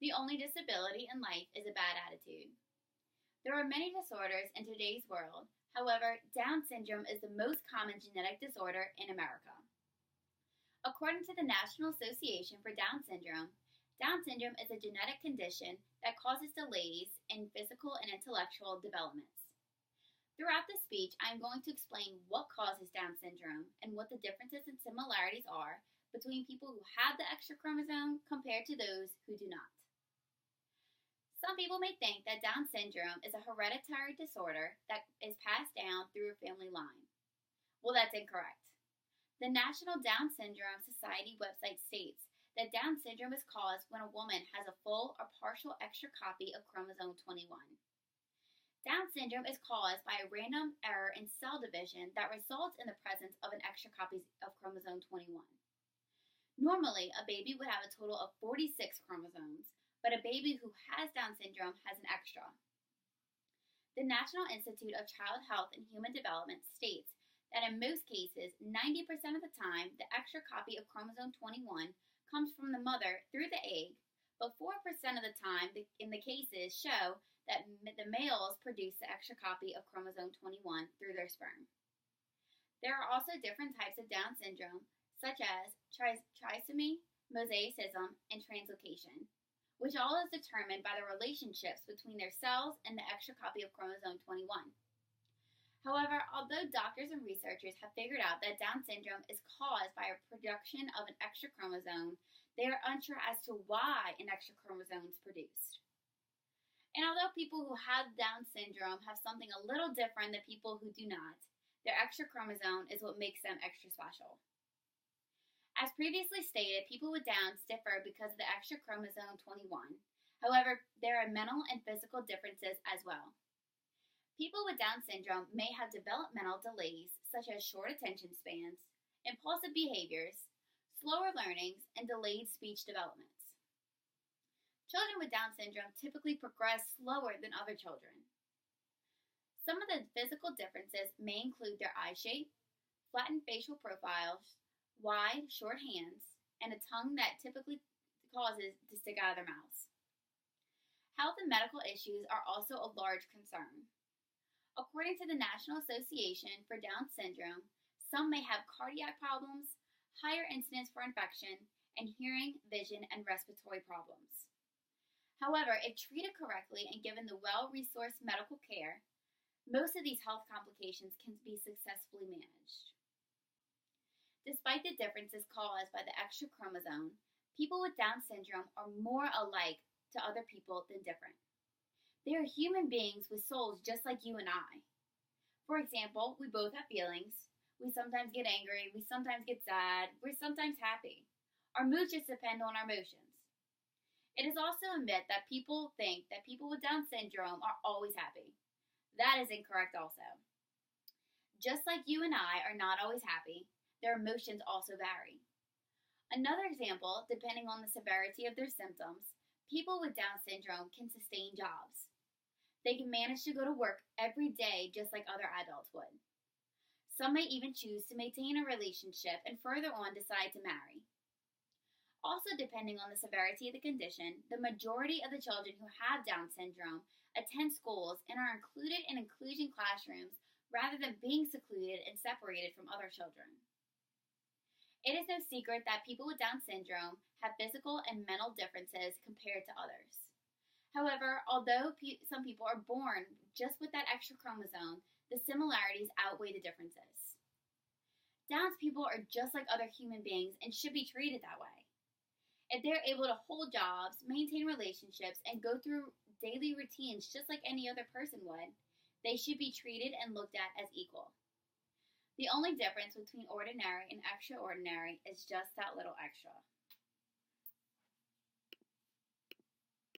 The only disability in life is a bad attitude. There are many disorders in today's world. However, Down syndrome is the most common genetic disorder in America. According to the National Association for Down syndrome is a genetic condition that causes delays in physical and intellectual developments. Throughout this speech, I am going to explain what causes Down syndrome and what the differences and similarities are between people who have the extra chromosome compared to those who do not. Some people may think that Down syndrome is a hereditary disorder that is passed down through a family line. Well, that's incorrect. The National Down Syndrome Society website states that Down syndrome is caused when a woman has a full or partial extra copy of chromosome 21. Down syndrome is caused by a random error in cell division that results in the presence of an extra copy of chromosome 21. Normally, a baby would have a total of 46 chromosomes, but a baby who has Down syndrome has an extra. The National Institute of Child Health and Human Development states that in most cases, 90% of the time, the extra copy of chromosome 21 comes from the mother through the egg, but 4% of the time in the cases show that the males produce the extra copy of chromosome 21 through their sperm. There are also different types of Down syndrome, such as trisomy, mosaicism, and translocation, which all is determined by the relationships between their cells and the extra copy of chromosome 21. However, although doctors and researchers have figured out that Down syndrome is caused by a production of an extra chromosome, they are unsure as to why an extra chromosome is produced. And although people who have Down syndrome have something a little different than people who do not, their extra chromosome is what makes them extra special. As previously stated, people with Downs differ because of the extra chromosome 21. However, there are mental and physical differences as well. People with Down syndrome may have developmental delays such as short attention spans, impulsive behaviors, slower learnings, and delayed speech developments. Children with Down syndrome typically progress slower than other children. Some of the physical differences may include their eye shape, flattened facial profiles, wide, short hands, and a tongue that typically causes to stick out of their mouths. Health and medical issues are also a large concern. According to the National Association for Down syndrome, some may have cardiac problems, higher incidence for infection, and hearing, vision, and respiratory problems. However, if treated correctly and given the well-resourced medical care, most of these health complications can be successfully managed. Despite the differences caused by the extra chromosome, people with Down syndrome are more alike to other people than different. They are human beings with souls just like you and I. For example, we both have feelings. We sometimes get angry, we sometimes get sad, we're sometimes happy. Our moods just depend on our emotions. It is also a myth that people think that people with Down syndrome are always happy. That is incorrect also. Just like you and I are not always happy, their emotions also vary. Another example, depending on the severity of their symptoms, people with Down syndrome can sustain jobs. They can manage to go to work every day just like other adults would. Some may even choose to maintain a relationship and further on decide to marry. Also, depending on the severity of the condition, the majority of the children who have Down syndrome attend schools and are included in inclusion classrooms rather than being secluded and separated from other children. It is no secret that people with Down syndrome have physical and mental differences compared to others. However, although some people are born just with that extra chromosome, the similarities outweigh the differences. Down's people are just like other human beings and should be treated that way. If they're able to hold jobs, maintain relationships, and go through daily routines just like any other person would, they should be treated and looked at as equal. The only difference between ordinary and extraordinary is just that little extra.